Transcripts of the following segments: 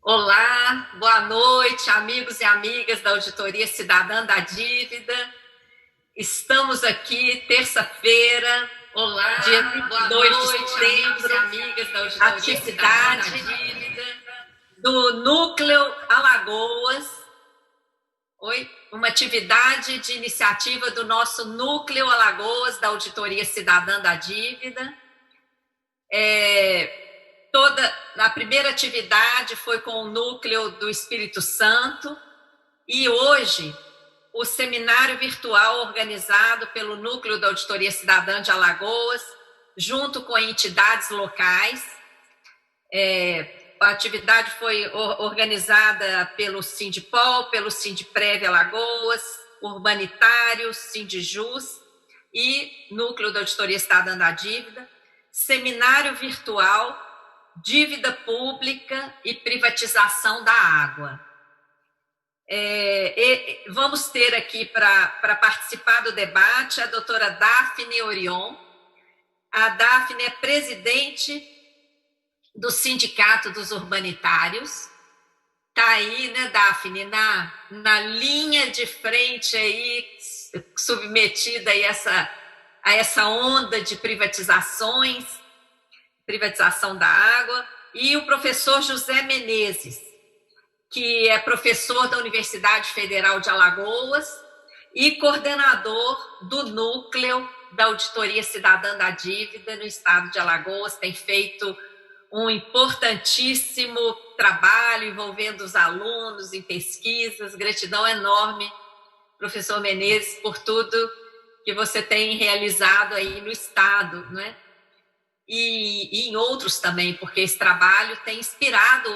Olá, boa noite, amigos e amigas da Auditoria Cidadã da Dívida. Estamos aqui, terça-feira, dia Olá, boa 22 de noite, amigos e setembro, amigas da Auditoria Cidadã da atividade Dívida. do Núcleo Alagoas. Uma atividade de iniciativa do nosso Núcleo Alagoas da Auditoria Cidadã da Dívida. A primeira atividade foi com o Núcleo do Espírito Santo e hoje o seminário virtual organizado pelo Núcleo da Auditoria Cidadã de Alagoas, junto com entidades locais. A atividade foi organizada pelo Sindipol, pelo Sindprev Alagoas, Urbanitários, Sindijus e Núcleo da Auditoria Cidadã da Dívida. Seminário virtual, dívida pública e privatização da água. Vamos ter aqui para participar do debate a doutora Daphne Orion. A Daphne é presidente do Sindicato dos Urbanitários. Está aí, né, Daphne, na linha de frente aí, submetida aí a essa onda de privatizações, privatização da água. E o professor José Menezes, que é professor da Universidade Federal de Alagoas e coordenador do Núcleo da Auditoria Cidadã da Dívida no estado de Alagoas, tem feito um importantíssimo trabalho envolvendo os alunos em pesquisas. Gratidão enorme, professor Menezes, por tudo que você tem realizado aí no estado, né? E em outros também, porque esse trabalho tem inspirado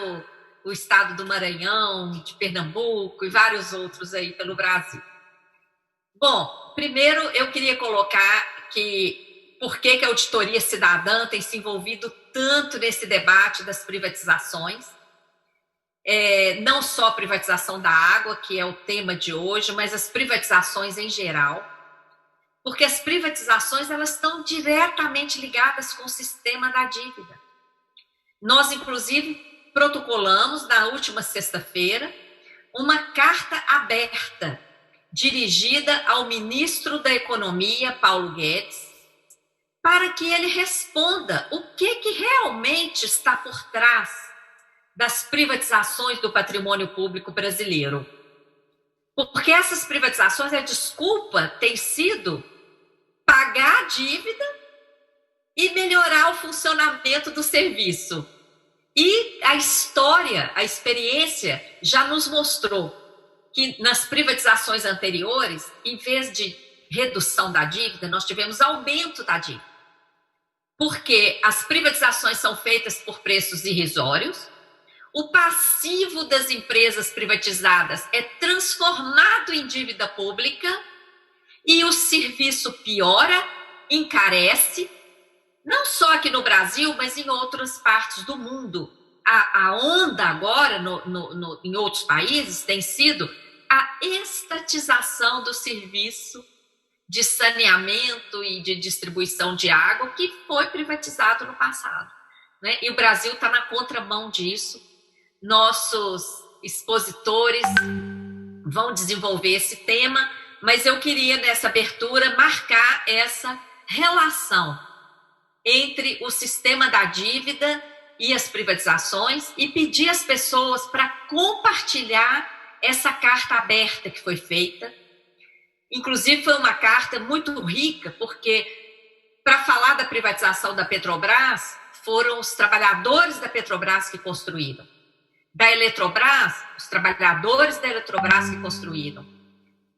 o estado do Maranhão, de Pernambuco e vários outros aí pelo Brasil. Bom, primeiro eu queria colocar que por que a Auditoria Cidadã tem se envolvido tanto nesse debate das privatizações, não só a privatização da água, que é o tema de hoje, mas as privatizações em geral, porque as privatizações elas estão diretamente ligadas com o sistema da dívida. Nós, inclusive, protocolamos na última sexta-feira uma carta aberta dirigida ao ministro da Economia, Paulo Guedes, para que ele responda o que realmente está por trás das privatizações do patrimônio público brasileiro. Porque essas privatizações, a desculpa tem sido pagar a dívida e melhorar o funcionamento do serviço. E a história, a experiência já nos mostrou que nas privatizações anteriores, em vez de redução da dívida, nós tivemos aumento da dívida. Porque as privatizações são feitas por preços irrisórios, o passivo das empresas privatizadas é transformado em dívida pública e o serviço piora, encarece, não só aqui no Brasil, mas em outras partes do mundo. A onda agora, em outros países, tem sido a estatização do serviço de saneamento e de distribuição de água que foi privatizado no passado, né? E o Brasil está na contramão disso. Nossos expositores vão desenvolver esse tema, mas eu queria, nessa abertura, marcar essa relação entre o sistema da dívida e as privatizações e pedir às pessoas para compartilhar essa carta aberta que foi feita. Inclusive, foi uma carta muito rica, porque para falar da privatização da Petrobras, foram os trabalhadores da Petrobras que construíram. Da Eletrobras, os trabalhadores da Eletrobras que construíram.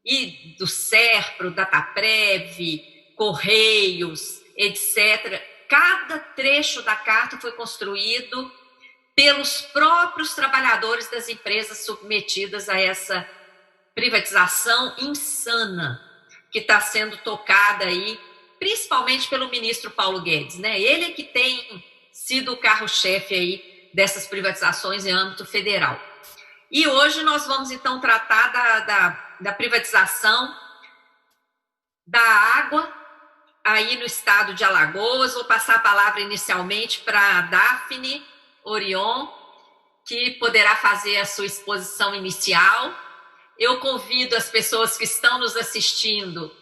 E do Serpro, Dataprev, Correios, etc. Cada trecho da carta foi construído pelos próprios trabalhadores das empresas submetidas a essa privatização insana que está sendo tocada aí, principalmente pelo ministro Paulo Guedes, né? Ele é que tem sido o carro-chefe aí dessas privatizações em âmbito federal. E hoje nós vamos, então, tratar da privatização da água aí no estado de Alagoas. Vou passar a palavra inicialmente para a Daphne Orion, que poderá fazer a sua exposição inicial. Eu convido as pessoas que estão nos assistindo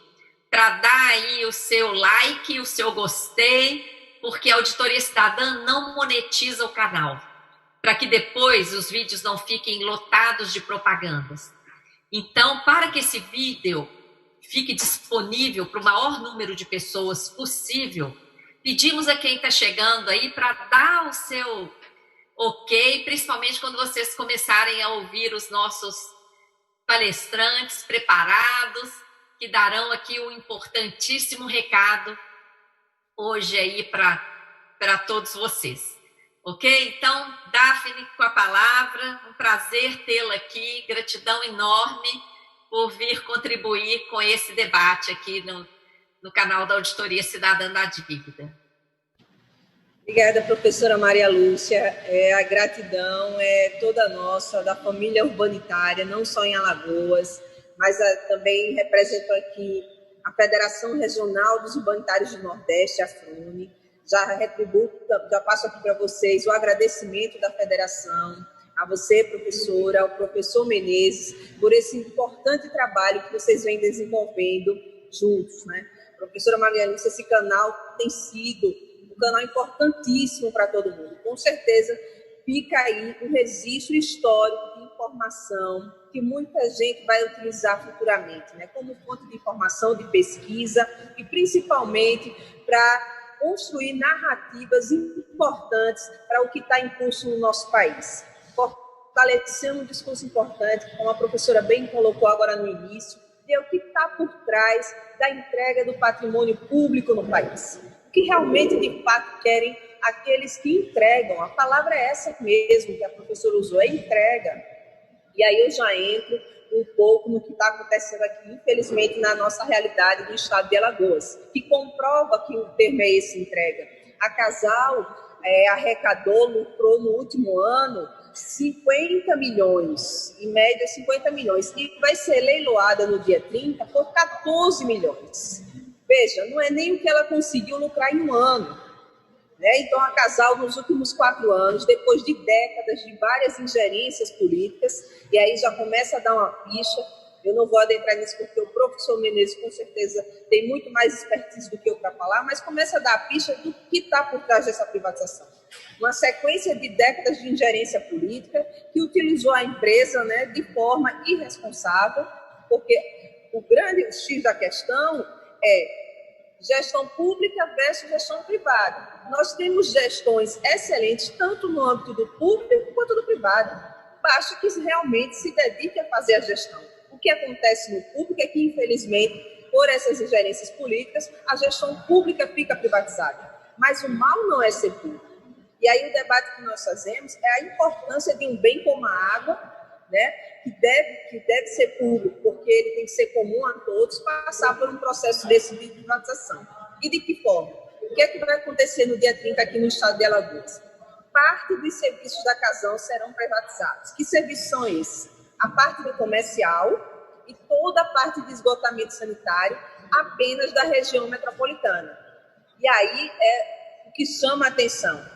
para dar aí o seu like, o seu gostei, porque a Auditoria Cidadã não monetiza o canal, para que depois os vídeos não fiquem lotados de propagandas. Então, para que esse vídeo fique disponível para o maior número de pessoas possível, pedimos a quem está chegando aí para dar o seu ok, principalmente quando vocês começarem a ouvir os nossos palestrantes preparados, que darão aqui um importantíssimo recado hoje aí para todos vocês. Ok? Então, Daphne, com a palavra, um prazer tê-la aqui, gratidão enorme por vir contribuir com esse debate aqui no canal da Auditoria Cidadã da Dívida. Obrigada, professora Maria Lúcia. A gratidão é toda nossa, da família urbanitária, não só em Alagoas, mas também represento aqui a Federação Regional dos Urbanitários do Nordeste, a FRUNE. Já passo aqui para vocês o agradecimento da federação, a você, professora, ao professor Menezes, por esse importante trabalho que vocês vêm desenvolvendo juntos, né? Professora Maria Lúcia, esse canal tem sido um canal importantíssimo para todo mundo. Com certeza, fica aí um registro histórico de informação que muita gente vai utilizar futuramente, né? Como fonte de informação, de pesquisa e principalmente para construir narrativas importantes para o que está em curso no nosso país. Fortalecendo um discurso importante, como a professora bem colocou agora no início, é o que está por trás da entrega do patrimônio público no país. O que realmente, de fato, querem aqueles que entregam. A palavra é essa mesmo que a professora usou, é entrega. E aí eu já entro um pouco no que está acontecendo aqui, infelizmente, na nossa realidade do estado de Alagoas, que comprova que o termo é esse, entrega. A Casal arrecadou, lucrou no último ano 50 milhões, em média 50 milhões, e vai ser leiloada no dia 30 por 14 milhões. Veja, não é nem o que ela conseguiu lucrar em um ano. Né? Então, a Casal, nos últimos 4 anos, depois de décadas de várias ingerências políticas, e aí já começa a dar uma ficha, eu não vou adentrar nisso porque o professor Menezes, com certeza, tem muito mais expertise do que eu para falar, mas começa a dar a ficha do que está por trás dessa privatização. Uma sequência de décadas de ingerência política que utilizou a empresa, né, de forma irresponsável, porque o grande X da questão é gestão pública versus gestão privada. Nós temos gestões excelentes, tanto no âmbito do público quanto do privado. Basta que realmente se dedique a fazer a gestão. O que acontece no público é que, infelizmente, por essas ingerências políticas, a gestão pública fica privatizada. Mas o mal não é ser público. E aí o debate que nós fazemos é a importância de um bem como a água, né, que deve ser público, porque ele tem que ser comum a todos, passar por um processo desse de privatização. E de que forma? O que é que vai acontecer no dia 30 aqui no estado de Alagoas? Parte dos serviços da Casal serão privatizados. Que serviços são esses? A parte do comercial e toda a parte de esgotamento sanitário apenas da região metropolitana. E aí é o que chama a atenção.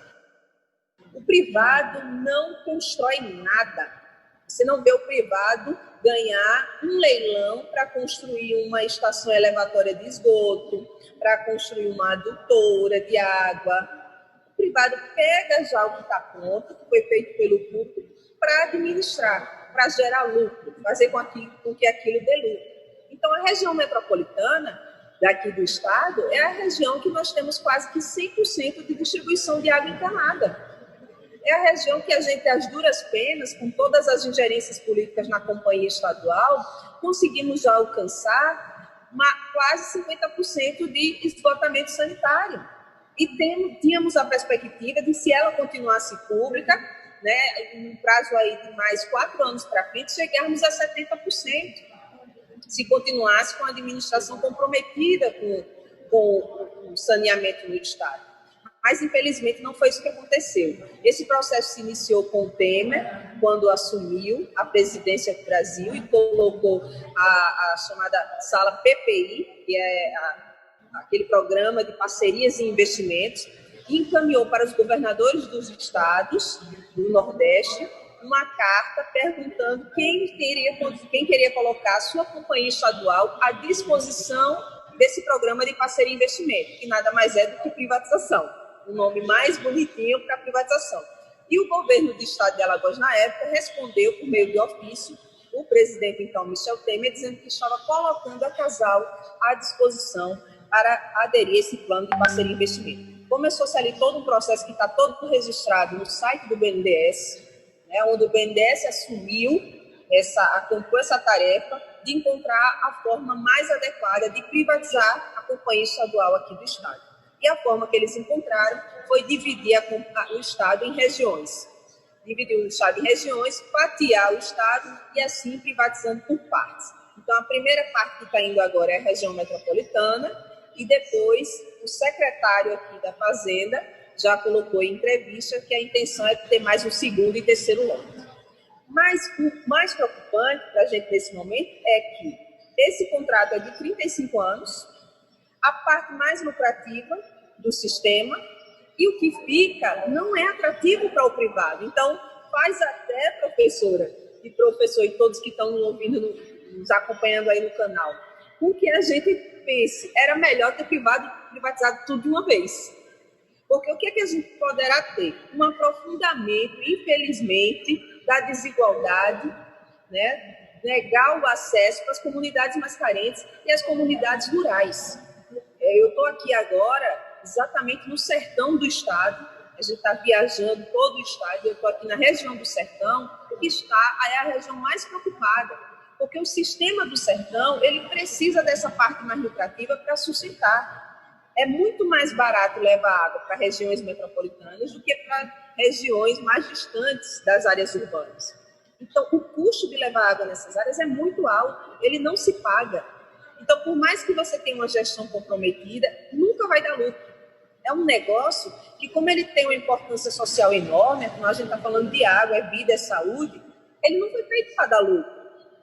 O privado não constrói nada. Você não vê o privado ganhar um leilão para construir uma estação elevatória de esgoto, para construir uma adutora de água. O privado pega já o que está pronto, que foi feito pelo público, para administrar, para gerar lucro, fazer com que aquilo dê lucro. Então, a região metropolitana daqui do estado é a região que nós temos quase que 100% de distribuição de água encanada. É a região que a gente, às duras penas, com todas as ingerências políticas na companhia estadual, conseguimos já alcançar quase 50% de esgotamento sanitário. E tínhamos a perspectiva de, se ela continuasse pública, né, em um prazo aí de mais 4 anos para frente, chegarmos a 70%, se continuasse com a administração comprometida com o saneamento no estado. Mas, infelizmente, não foi isso que aconteceu. Esse processo se iniciou com o Temer, quando assumiu a presidência do Brasil e colocou a chamada sala PPI, que é aquele programa de parcerias e investimentos, encaminhou para os governadores dos estados do Nordeste uma carta perguntando quem queria colocar a sua companhia estadual à disposição desse programa de parceria e investimento, que nada mais é do que privatização, o nome mais bonitinho para privatização. E o governo do estado de Alagoas, na época, respondeu por meio de ofício o presidente, então, Michel Temer, dizendo que estava colocando a Casal à disposição para aderir a esse plano de parceria e investimento. Começou-se ali todo um processo que está todo registrado no site do BNDES, né, onde o BNDES assumiu essa tarefa de encontrar a forma mais adequada de privatizar a companhia estadual aqui do estado. E a forma que eles encontraram foi dividir o estado em regiões. Dividir o estado em regiões, fatiar o estado e assim privatizando por partes. Então, a primeira parte que está indo agora é a região metropolitana e depois o secretário aqui da Fazenda já colocou em entrevista que a intenção é ter mais um segundo e terceiro lote. Mas o mais preocupante para a gente nesse momento é que esse contrato é de 35 anos, a parte mais lucrativa do sistema, e o que fica não é atrativo para o privado. Então, faz até, professora e professor e todos que estão ouvindo, nos acompanhando aí no canal, com que a gente pense, era melhor ter privatizado tudo de uma vez. Porque o que é que a gente poderá ter? Um aprofundamento, infelizmente, da desigualdade, né? Negar o acesso para as comunidades mais carentes e as comunidades rurais. Eu estou aqui agora exatamente no sertão do estado, a gente está viajando todo o estado, eu estou aqui na região do sertão, que é a região mais preocupada, porque o sistema do sertão, ele precisa dessa parte mais lucrativa para sustentar. É muito mais barato levar água para regiões metropolitanas do que para regiões mais distantes das áreas urbanas. Então, o custo de levar água nessas áreas é muito alto, ele não se paga. Então, por mais que você tenha uma gestão comprometida, nunca vai dar lucro. É um negócio que, como ele tem uma importância social enorme, afinal a gente está falando de água, é vida, é saúde, ele não foi feito para dar lucro,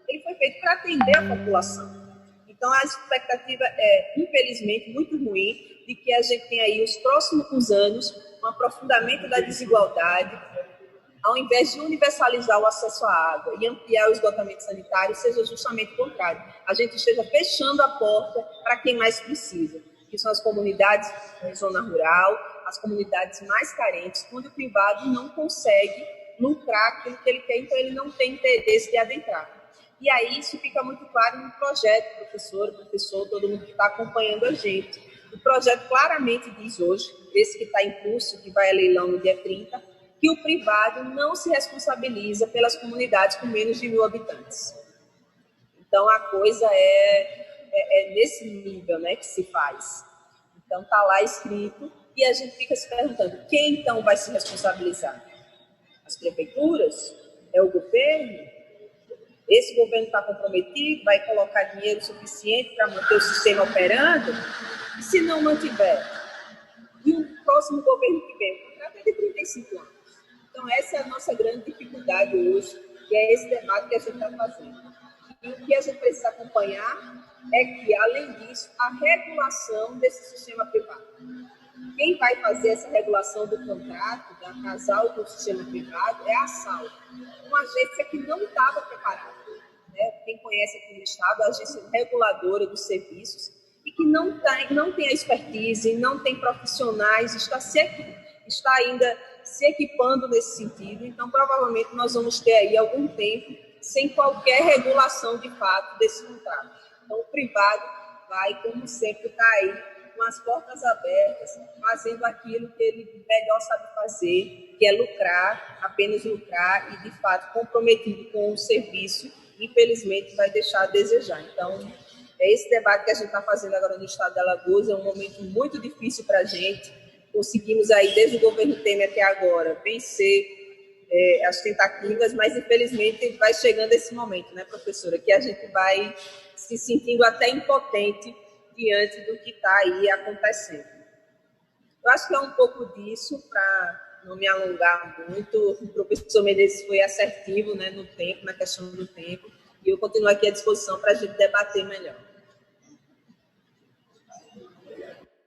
ele foi feito para atender a população. Então, a expectativa é, infelizmente, muito ruim de que a gente tenha aí, os próximos anos, um aprofundamento da desigualdade, ao invés de universalizar o acesso à água e ampliar o esgotamento sanitário, seja justamente o contrário. A gente esteja fechando a porta para quem mais precisa, que são as comunidades de zona rural, as comunidades mais carentes, onde o privado não consegue lucrar aquilo que ele quer, então ele não tem interesse de adentrar. E aí isso fica muito claro no projeto, professor, todo mundo que está acompanhando a gente. O projeto claramente diz hoje, esse que está em curso, que vai a leilão no dia 30, que o privado não se responsabiliza pelas comunidades com menos de 1.000 habitantes. Então, a coisa é nesse nível, né, que se faz. Então, está lá escrito e a gente fica se perguntando, quem então vai se responsabilizar? As prefeituras? É o governo? Esse governo está comprometido, vai colocar dinheiro suficiente para manter o sistema operando? E se não mantiver? E o próximo governo que vem? O contrato é de 35 anos. Então, essa é a nossa grande dificuldade hoje, que é esse debate que a gente está fazendo. E o que a gente precisa acompanhar é que, além disso, a regulação desse sistema privado. Quem vai fazer essa regulação do contrato, da Casal com o sistema privado, é a ASAL, uma agência que não estava preparada. Né? Quem conhece aqui no Estado, a agência reguladora dos serviços, e que não tem a expertise, não tem profissionais, está ainda se equipando nesse sentido. Então, provavelmente, nós vamos ter aí algum tempo sem qualquer regulação de fato desse contrato. Então, o privado vai, como sempre, estar aí com as portas abertas, fazendo aquilo que ele melhor sabe fazer, que é lucrar, apenas lucrar, e, de fato, comprometido com o serviço, infelizmente, vai deixar a desejar. Então, esse debate que a gente está fazendo agora no estado de Alagoas é um momento muito difícil para a gente. Conseguimos aí, desde o governo Temer até agora, vencer as tentativas, mas, infelizmente, vai chegando esse momento, né, professora, que a gente vai se sentindo até impotente diante do que está aí acontecendo. Eu acho que é um pouco disso, para não me alongar muito. O professor Menezes foi assertivo, né, no tempo, na questão do tempo, e eu continuo aqui à disposição para a gente debater melhor.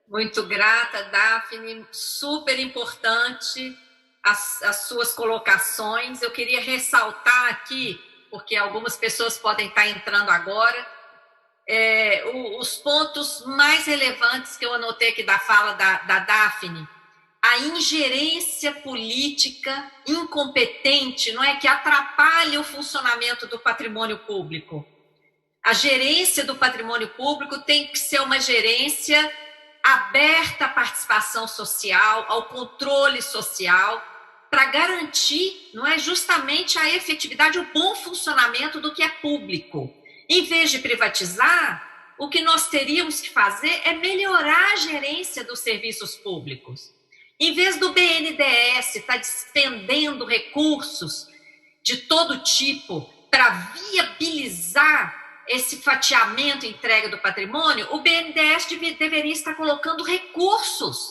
Muito grata, Daphne, super importante as suas colocações. Eu queria ressaltar aqui, porque algumas pessoas podem estar entrando agora, os pontos mais relevantes que eu anotei aqui da fala da Daphne. A ingerência política incompetente, não é, que atrapalha o funcionamento do patrimônio público. A gerência do patrimônio público tem que ser uma gerência aberta à participação social, ao controle social, para garantir, não é, justamente a efetividade, o bom funcionamento do que é público. Em vez de privatizar, o que nós teríamos que fazer é melhorar a gerência dos serviços públicos. Em vez do BNDES estar despendendo recursos de todo tipo para viabilizar esse fatiamento e entrega do patrimônio, o BNDES deveria estar colocando recursos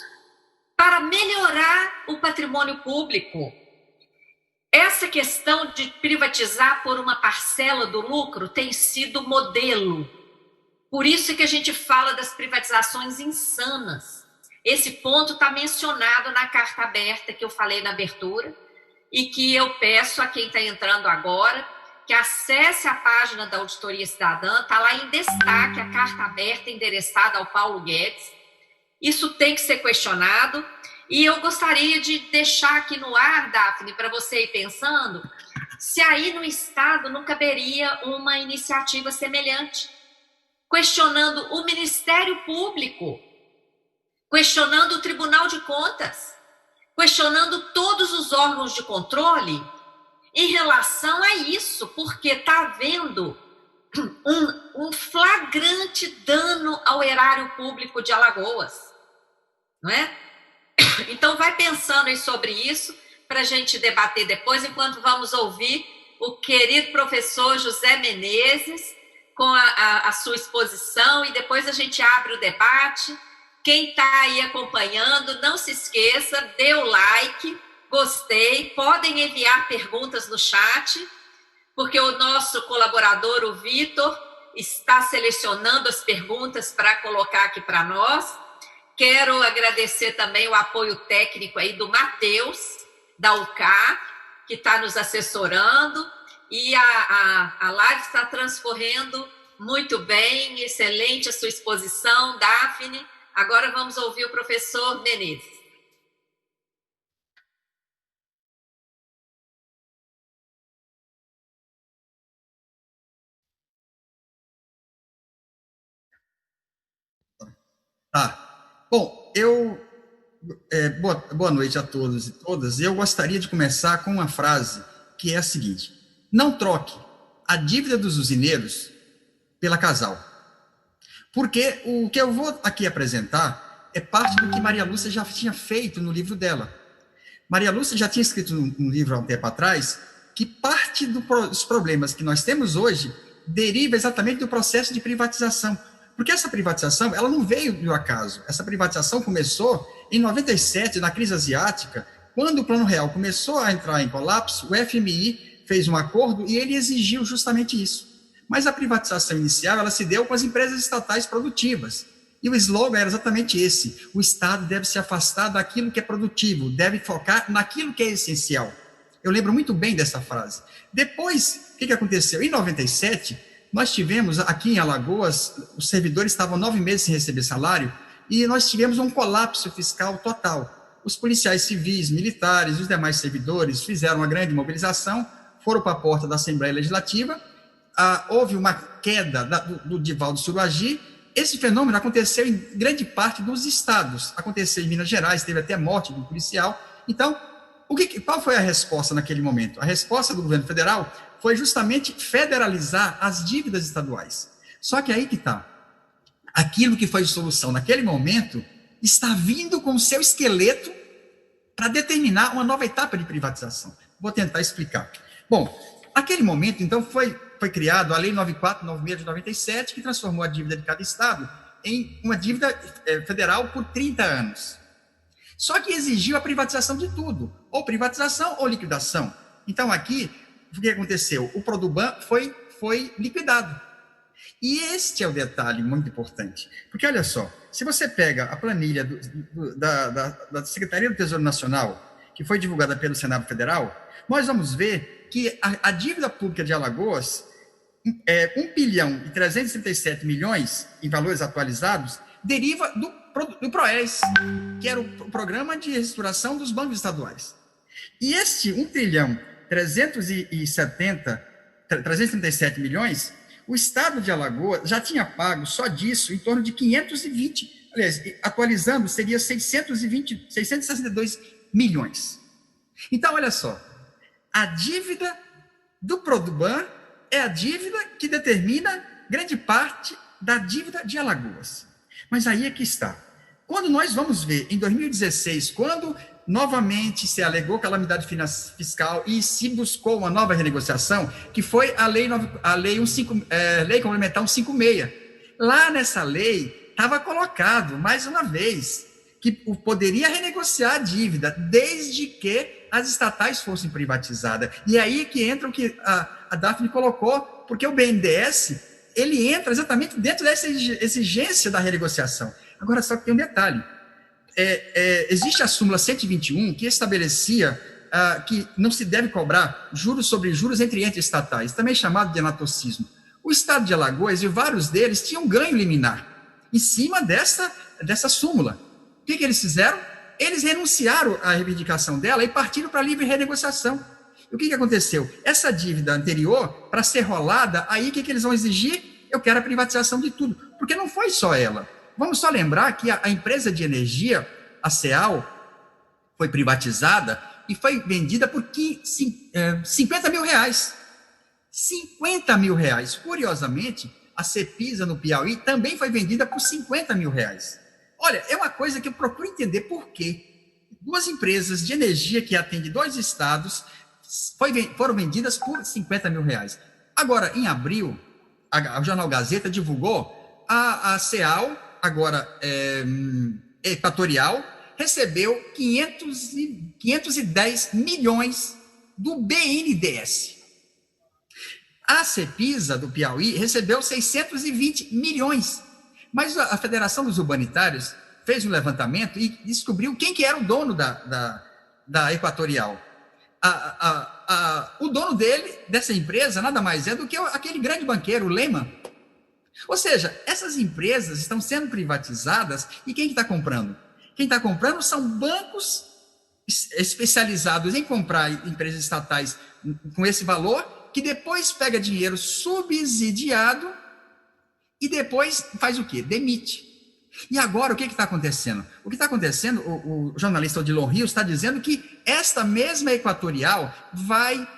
para melhorar o patrimônio público. Essa questão de privatizar por uma parcela do lucro tem sido modelo. Por isso que a gente fala das privatizações insanas. Esse ponto está mencionado na carta aberta que eu falei na abertura e que eu peço a quem está entrando agora que acesse a página da Auditoria Cidadã, está lá em destaque a carta aberta endereçada ao Paulo Guedes. Isso tem que ser questionado. E eu gostaria de deixar aqui no ar, Daphne, para você ir pensando, se aí no Estado não caberia uma iniciativa semelhante, questionando o Ministério Público, questionando o Tribunal de Contas, questionando todos os órgãos de controle em relação a isso, porque está havendo um flagrante dano ao erário público de Alagoas, não é? Então, vai pensando aí sobre isso para a gente debater depois, enquanto vamos ouvir o querido professor José Menezes com a sua exposição e depois a gente abre o debate. Quem está aí acompanhando, não se esqueça, dê o like, gostei, podem enviar perguntas no chat, porque o nosso colaborador, o Vitor, está selecionando as perguntas para colocar aqui para nós. Quero agradecer também o apoio técnico aí do Matheus, da UCA, que está nos assessorando, e a live está transcorrendo muito bem, excelente a sua exposição, Daphne. Agora vamos ouvir o professor Menezes. Bom, boa noite a todos e todas. Eu gostaria de começar com uma frase que é a seguinte: não troque a dívida dos usineiros pela Casal. Porque o que eu vou aqui apresentar é parte do que Maria Lúcia já tinha feito no livro dela. Maria Lúcia já tinha escrito num livro há um tempo atrás que parte dos problemas que nós temos hoje deriva exatamente do processo de privatização. Porque essa privatização, ela não veio do acaso. Essa privatização começou em 97, na crise asiática, quando o Plano Real começou a entrar em colapso, o FMI fez um acordo e ele exigiu justamente isso. Mas a privatização inicial, ela se deu com as empresas estatais produtivas. E o slogan era exatamente esse: o Estado deve se afastar daquilo que é produtivo, deve focar naquilo que é essencial. Eu lembro muito bem dessa frase. Depois, o que aconteceu? Em 97, nós tivemos aqui em Alagoas, os servidores estavam 9 meses sem receber salário, e nós tivemos um colapso fiscal total. Os policiais civis, militares, os demais servidores fizeram uma grande mobilização, foram para a porta da Assembleia Legislativa, houve uma queda do Divaldo Suruagi. Esse fenômeno aconteceu em grande parte dos estados, aconteceu em Minas Gerais, teve até morte de um policial. Então, qual foi a resposta naquele momento? A resposta do governo federal foi justamente federalizar as dívidas estaduais. Só que aí que está. Aquilo que foi solução naquele momento está vindo com o seu esqueleto para determinar uma nova etapa de privatização. Vou tentar explicar. Bom, naquele momento, então, foi criada a Lei 9496 de 97, que transformou a dívida de cada estado em uma dívida federal por 30 anos. Só que exigiu a privatização de tudo, ou privatização ou liquidação. Então, aqui, o que aconteceu? O Produban foi liquidado. E este é o detalhe muito importante. Porque, olha só, se você pega a planilha da Secretaria do Tesouro Nacional, que foi divulgada pelo Senado Federal, nós vamos ver que a dívida pública de Alagoas, 1.337 bilhões em valores atualizados, deriva do PROES, que era o Programa de Reestruturação dos Bancos Estaduais. E este 1.337 milhões, o Estado de Alagoas já tinha pago só disso em torno de 520, aliás, atualizando, seria 662 milhões. Então, olha só, a dívida do Produban é a dívida que determina grande parte da dívida de Alagoas. Mas aí é que está. Quando nós vamos ver, em 2016, quando novamente se alegou calamidade fiscal e se buscou uma nova renegociação, que foi a lei complementar 156. Lá nessa lei estava colocado, mais uma vez, que poderia renegociar a dívida, desde que as estatais fossem privatizadas. E aí que entra o que a Daphne colocou, porque o BNDES, ele entra exatamente dentro dessa exigência da renegociação. Agora, só que tem um detalhe. Existe a súmula 121, que estabelecia que não se deve cobrar juros sobre juros entre entes estatais, também chamado de anatocismo. O Estado de Alagoas e vários deles tinham ganho liminar em cima dessa súmula. O que eles fizeram? Eles renunciaram à reivindicação dela e partiram para a livre renegociação. E o que aconteceu? Essa dívida anterior, para ser rolada, aí o que eles vão exigir? Eu quero a privatização de tudo, porque não foi só ela. Vamos só lembrar que a empresa de energia, a CEAL, foi privatizada e foi vendida por 50 mil reais. 50 mil reais. Curiosamente, a Cepisa, no Piauí, também foi vendida por 50 mil reais. Olha, é uma coisa que eu procuro entender por quê. Duas empresas de energia que atendem 2 estados foram vendidas por 50 mil reais. Agora, em abril, o Jornal Gazeta divulgou a CEAL, agora Equatorial, recebeu 510 milhões do BNDES. A Cepisa, do Piauí, recebeu 620 milhões. Mas a Federação dos Urbanitários fez um levantamento e descobriu quem que era o dono da Equatorial. O dono dessa empresa, nada mais é do que aquele grande banqueiro, o Lehman. Ou seja, essas empresas estão sendo privatizadas e quem está comprando? Quem está comprando são bancos especializados em comprar empresas estatais com esse valor, que depois pega dinheiro subsidiado e depois faz o quê? Demite. E agora, o que está acontecendo? O que está acontecendo, o jornalista Odilon Rios está dizendo que esta mesma Equatorial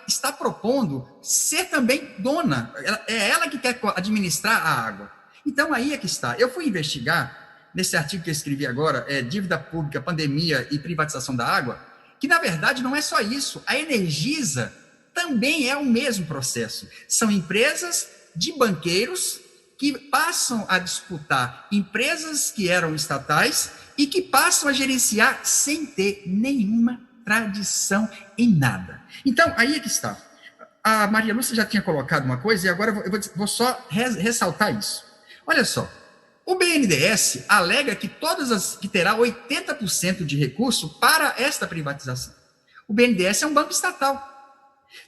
está propondo ser também dona. É ela que quer administrar a água. Então, aí é que está. Eu fui investigar, nesse artigo que eu escrevi agora, Dívida Pública, Pandemia e Privatização da Água, que, na verdade, não é só isso. A Energisa também é o mesmo processo. São empresas de banqueiros que passam a disputar empresas que eram estatais e que passam a gerenciar sem ter nenhuma tradição em nada. Então, aí é que está. A Maria Lúcia já tinha colocado uma coisa e agora eu vou só ressaltar isso. Olha só, o BNDES alega que que terá 80% de recurso para esta privatização. O BNDES é um banco estatal.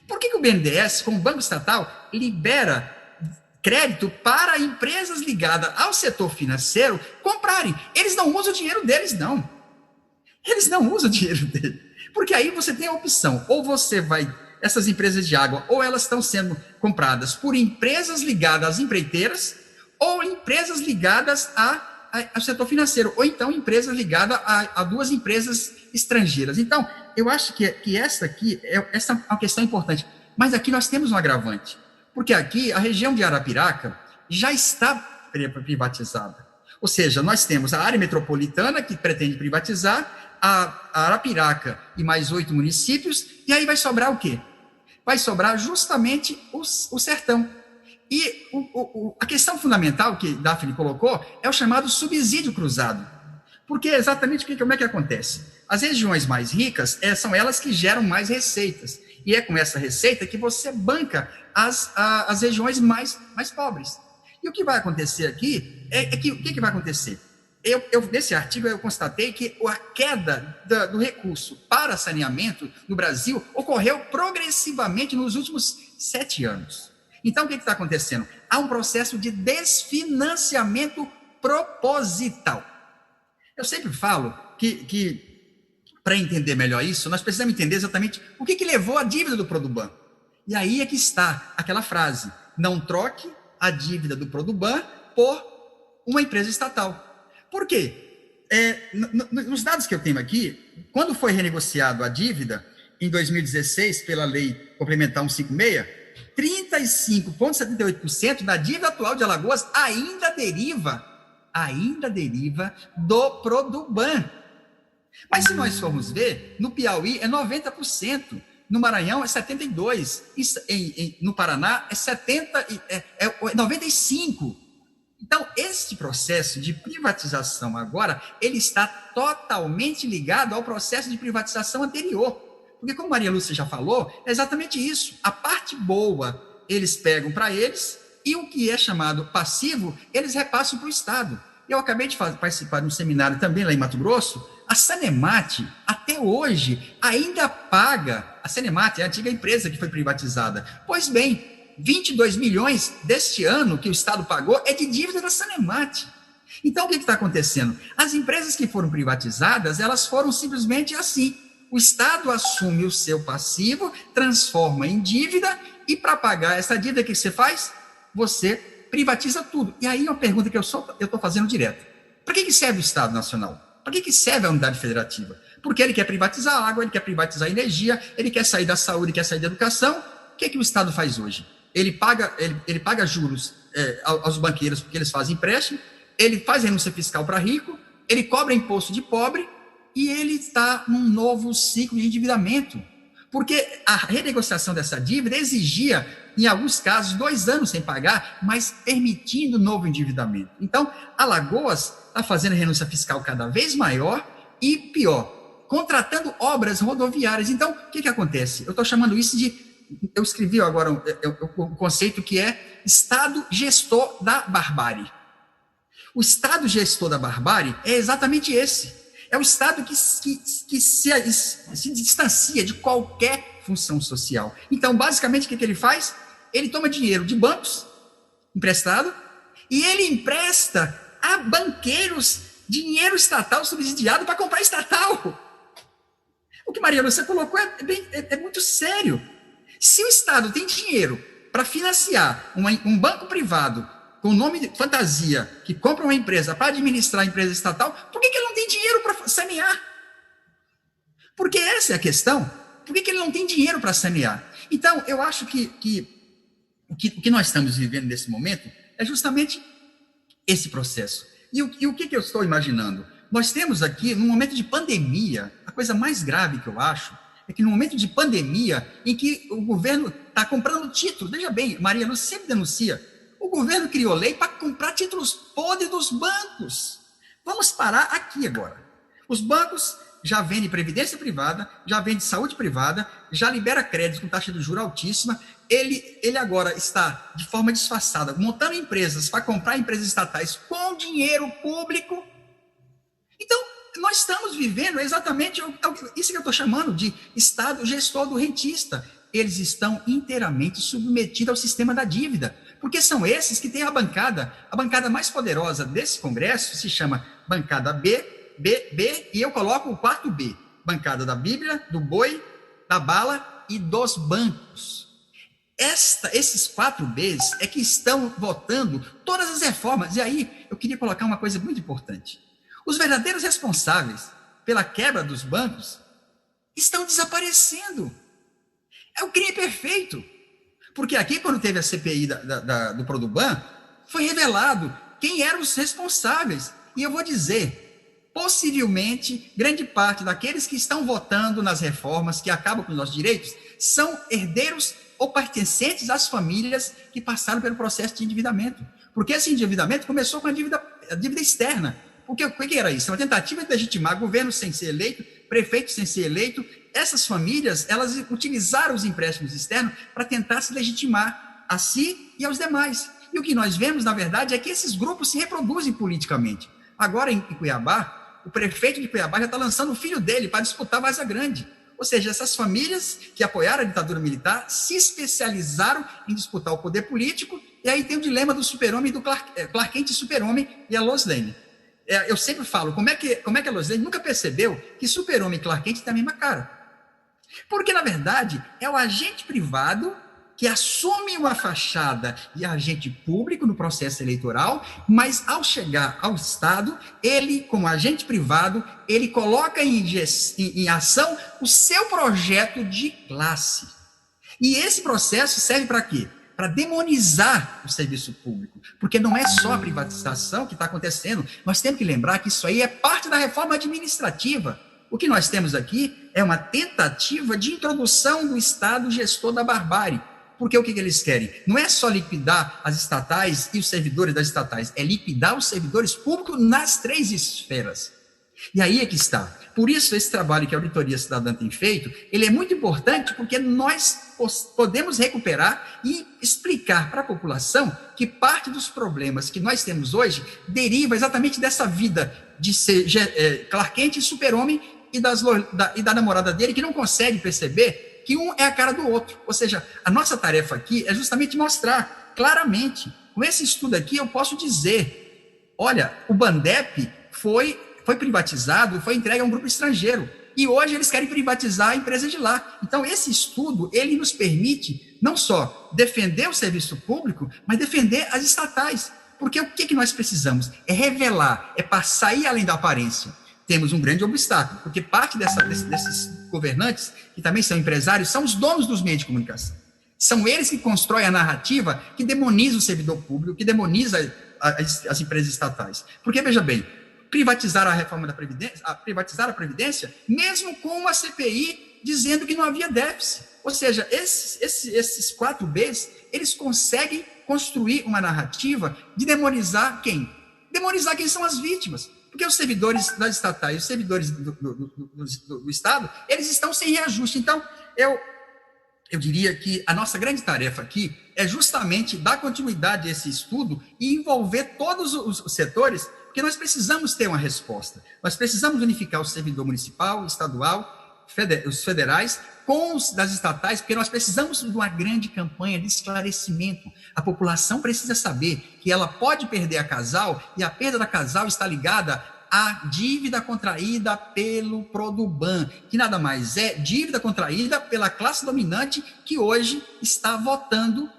Por que o BNDES, como banco estatal, libera crédito para empresas ligadas ao setor financeiro comprarem? Eles não usam o dinheiro deles, não. Eles não usam o dinheiro deles. Porque aí você tem a opção, ou essas empresas de água, ou elas estão sendo compradas por empresas ligadas às empreiteiras, ou empresas ligadas ao setor financeiro, ou então empresas ligadas a 2 empresas estrangeiras. Então, eu acho que essa é uma questão importante. Mas aqui nós temos um agravante. Porque aqui a região de Arapiraca já está privatizada. Ou seja, nós temos a área metropolitana que pretende privatizar, a Arapiraca e mais 8 municípios, e aí vai sobrar o quê? Vai sobrar justamente o sertão. E a questão fundamental que Daphne colocou é o chamado subsídio cruzado. Porque exatamente como é que acontece? As regiões mais ricas são elas que geram mais receitas. E é com essa receita que você banca as regiões mais pobres. E o que vai acontecer aqui o que vai acontecer? Nesse artigo, eu constatei que a queda do recurso para saneamento no Brasil ocorreu progressivamente nos últimos 7 anos. Então, o que está acontecendo? Há um processo de desfinanciamento proposital. Eu sempre falo que para entender melhor isso, nós precisamos entender exatamente o que levou à dívida do Produban. E aí é que está aquela frase: não troque a dívida do Produban por uma empresa estatal. Por quê? Nos dados que eu tenho aqui, quando foi renegociado a dívida, em 2016, pela Lei Complementar 156, 35,78% da dívida atual de Alagoas ainda deriva do Produban. Mas se nós formos ver, no Piauí é 90%, no Maranhão é 72%, no Paraná é 95%. Então, este processo de privatização agora, ele está totalmente ligado ao processo de privatização anterior. Porque, como Maria Lúcia já falou, é exatamente isso. A parte boa, eles pegam para eles, e o que é chamado passivo, eles repassam para o Estado. Eu acabei de participar de um seminário também lá em Mato Grosso. A Sanemate, até hoje, ainda paga. A Sanemate é a antiga empresa que foi privatizada. Pois bem, 22 milhões deste ano que o Estado pagou é de dívida da Sanemate. Então, o que está acontecendo? As empresas que foram privatizadas, elas foram simplesmente assim. O Estado assume o seu passivo, transforma em dívida, e para pagar essa dívida, o que você faz? Você privatiza tudo. E aí, uma pergunta que eu estou fazendo direto. Para que serve o Estado Nacional? Para que serve a unidade federativa? Porque ele quer privatizar a água, ele quer privatizar a energia, ele quer sair da saúde, quer sair da educação. O que o Estado faz hoje? Ele paga juros aos banqueiros porque eles fazem empréstimo, ele faz renúncia fiscal para rico, ele cobra imposto de pobre e ele está num novo ciclo de endividamento. Porque a renegociação dessa dívida exigia, em alguns casos, 2 anos sem pagar, mas permitindo novo endividamento. Então, Alagoas está fazendo renúncia fiscal cada vez maior e, pior, contratando obras rodoviárias. Então, o que acontece? Eu estou chamando isso de... Eu escrevi agora um conceito que é Estado gestor da barbárie. O Estado gestor da barbárie é exatamente esse. É o Estado que se distancia de qualquer função social. Então, basicamente, o que ele faz? Ele toma dinheiro de bancos, emprestado, e ele empresta a banqueiros dinheiro estatal subsidiado para comprar estatal. O que Maria Lúcia colocou é muito sério. Se o Estado tem dinheiro para financiar um banco privado com nome de fantasia, que compra uma empresa para administrar a empresa estatal, por que ele não tem dinheiro para sanear? Porque essa é a questão. Por que ele não tem dinheiro para sanear? Então, eu acho que o que nós estamos vivendo nesse momento é justamente esse processo. E o que eu estou imaginando? Nós temos aqui, num momento de pandemia, a coisa mais grave que eu acho é que no momento de pandemia, em que o governo está comprando títulos, veja bem, Maria Lúcia sempre denuncia, o governo criou lei para comprar títulos podres dos bancos. Vamos parar aqui agora. Os bancos já vendem previdência privada, já vendem saúde privada, já libera crédito com taxa de juros altíssima. Ele agora está, de forma disfarçada, montando empresas para comprar empresas estatais com dinheiro público. Então, nós estamos vivendo exatamente isso que eu estou chamando de Estado gestor do rentista. Eles estão inteiramente submetidos ao sistema da dívida, porque são esses que têm a bancada mais poderosa desse Congresso, se chama bancada B, e eu coloco o 4B, bancada da Bíblia, do boi, da bala e dos bancos. Esses 4Bs é que estão votando todas as reformas. E aí, eu queria colocar uma coisa muito importante. Os verdadeiros responsáveis pela quebra dos bancos estão desaparecendo. É o crime perfeito. Porque aqui, quando teve a CPI do Produban, foi revelado quem eram os responsáveis. E eu vou dizer, possivelmente, grande parte daqueles que estão votando nas reformas que acabam com os nossos direitos são herdeiros ou pertencentes às famílias que passaram pelo processo de endividamento. Porque esse endividamento começou com a dívida externa. Porque o que era isso? Uma tentativa de legitimar governo sem ser eleito, prefeito sem ser eleito. Essas famílias, elas utilizaram os empréstimos externos para tentar se legitimar a si e aos demais. E o que nós vemos, na verdade, é que esses grupos se reproduzem politicamente. Agora, em Cuiabá, o prefeito de Cuiabá já está lançando o filho dele para disputar a Varza Grande. Ou seja, essas famílias que apoiaram a ditadura militar se especializaram em disputar o poder político, e aí tem o dilema do super-homem, do Clark Kent super-homem e a Lois Lane. Eu sempre falo, como é que a Lois Lane nunca percebeu que super-homem e Clark Kent têm a mesma cara? Porque, na verdade, é o agente privado que assume uma fachada de agente público no processo eleitoral, mas ao chegar ao Estado, ele, como agente privado, ele coloca em ação o seu projeto de classe. E esse processo serve para quê? Para demonizar o serviço público, porque não é só a privatização que está acontecendo, nós temos que lembrar que isso aí é parte da reforma administrativa. O que nós temos aqui é uma tentativa de introdução do Estado gestor da barbárie. Porque o que eles querem? Não é só liquidar as estatais e os servidores das estatais, é liquidar os servidores públicos nas 3 esferas. E aí é que está. Por isso, esse trabalho que a Auditoria Cidadã tem feito, ele é muito importante porque nós podemos recuperar e explicar para a população que parte dos problemas que nós temos hoje deriva exatamente dessa vida de ser Clark Kent e super-homem e da namorada dele, que não consegue perceber que um é a cara do outro. Ou seja, a nossa tarefa aqui é justamente mostrar claramente. Com esse estudo aqui, eu posso dizer, olha, o Bandep foi privatizado, foi entregue a um grupo estrangeiro, e hoje eles querem privatizar a empresa de lá. Então, esse estudo, ele nos permite não só defender o serviço público, mas defender as estatais. Porque o que nós precisamos? É revelar, é passar ir além da aparência. Temos um grande obstáculo, porque parte desses governantes, que também são empresários, são os donos dos meios de comunicação. São eles que constroem a narrativa que demoniza o servidor público, que demoniza as empresas estatais. Porque, veja bem, privatizar a reforma da Previdência, privatizar a Previdência, mesmo com uma CPI dizendo que não havia déficit. Ou seja, esses 4 Bs, eles conseguem construir uma narrativa de demonizar quem? Demonizar quem são as vítimas. Porque os servidores das estatais, os servidores do Estado, eles estão sem reajuste. Então, eu diria que a nossa grande tarefa aqui é justamente dar continuidade a esse estudo e envolver todos os setores, porque nós precisamos ter uma resposta. Nós precisamos unificar o servidor municipal, estadual, os federais, com os das estatais, porque nós precisamos de uma grande campanha de esclarecimento. A população precisa saber que ela pode perder a casal, e a perda da casal está ligada à dívida contraída pelo Produban, que nada mais é dívida contraída pela classe dominante que hoje está votando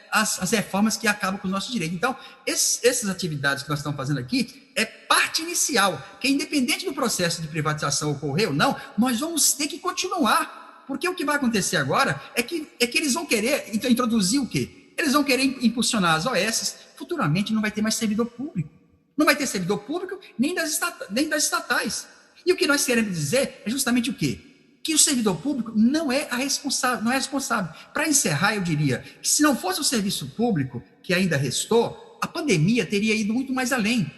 as reformas que acabam com os nossos direitos. Então, essas atividades que nós estamos fazendo aqui é parte inicial, que independente do processo de privatização ocorrer ou não, nós vamos ter que continuar. Porque o que vai acontecer agora é que eles vão querer introduzir o quê? Eles vão querer impulsionar as OS, futuramente não vai ter mais servidor público. Não vai ter servidor público nem das estatais. E o que nós queremos dizer é justamente o quê? Que o servidor público não é responsável. Para encerrar, eu diria que se não fosse o serviço público que ainda restou, a pandemia teria ido muito mais além.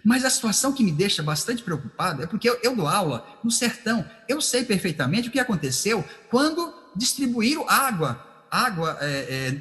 Mas a situação que me deixa bastante preocupado é porque eu dou aula no sertão. Eu sei perfeitamente o que aconteceu quando distribuíram água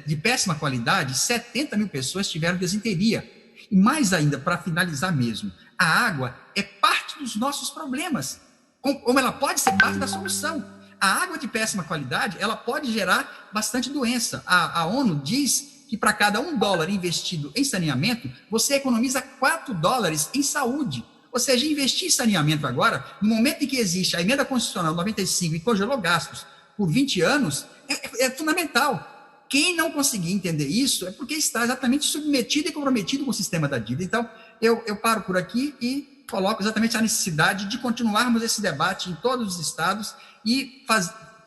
de péssima qualidade, 70 mil pessoas tiveram desinteria. E mais ainda, para finalizar mesmo, a água é parte dos nossos problemas, como ela pode ser parte da solução. A água de péssima qualidade, ela pode gerar bastante doença. A ONU diz que para cada $1 investido em saneamento, você economiza $4 em saúde. Ou seja, investir em saneamento agora, no momento em que existe a emenda constitucional 95 e congelou gastos por 20 anos, é fundamental. Quem não conseguir entender isso é porque está exatamente submetido e comprometido com o sistema da dívida. Então, eu paro por aqui e coloco exatamente a necessidade de continuarmos esse debate em todos os estados e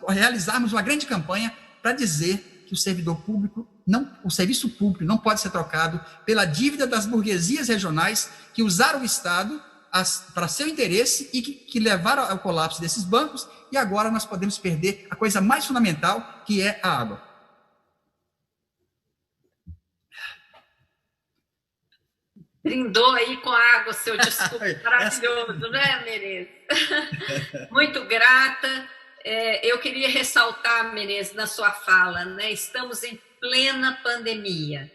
realizarmos uma grande campanha para dizer que o servidor público o serviço público não pode ser trocado pela dívida das burguesias regionais que usaram o Estado para seu interesse e que levaram ao colapso desses bancos, e agora nós podemos perder a coisa mais fundamental, que é a água. Brindou aí com a água, seu discurso maravilhoso, né, Menezes? Muito grata. Eu queria ressaltar, Menezes, na sua fala, né? Estamos em plena pandemia.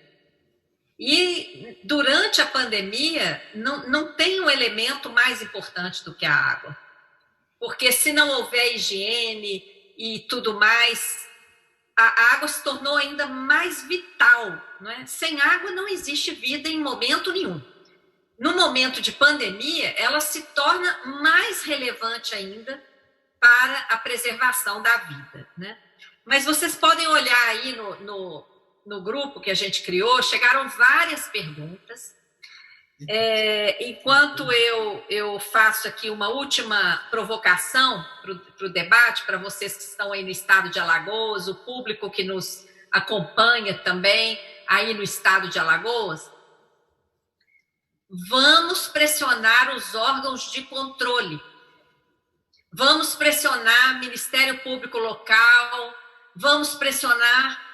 E durante a pandemia, não tem um elemento mais importante do que a água. Porque se não houver higiene e tudo mais, a água se tornou ainda mais vital, não é? Sem água não existe vida em momento nenhum. No momento de pandemia, ela se torna mais relevante ainda para a preservação da vida, né? Mas vocês podem olhar aí no grupo que a gente criou, chegaram várias perguntas. Enquanto eu faço aqui uma última provocação para o debate, para vocês que estão aí no estado de Alagoas, o público que nos acompanha também aí no estado de Alagoas, vamos pressionar os órgãos de controle, vamos pressionar Ministério Público Local, vamos pressionar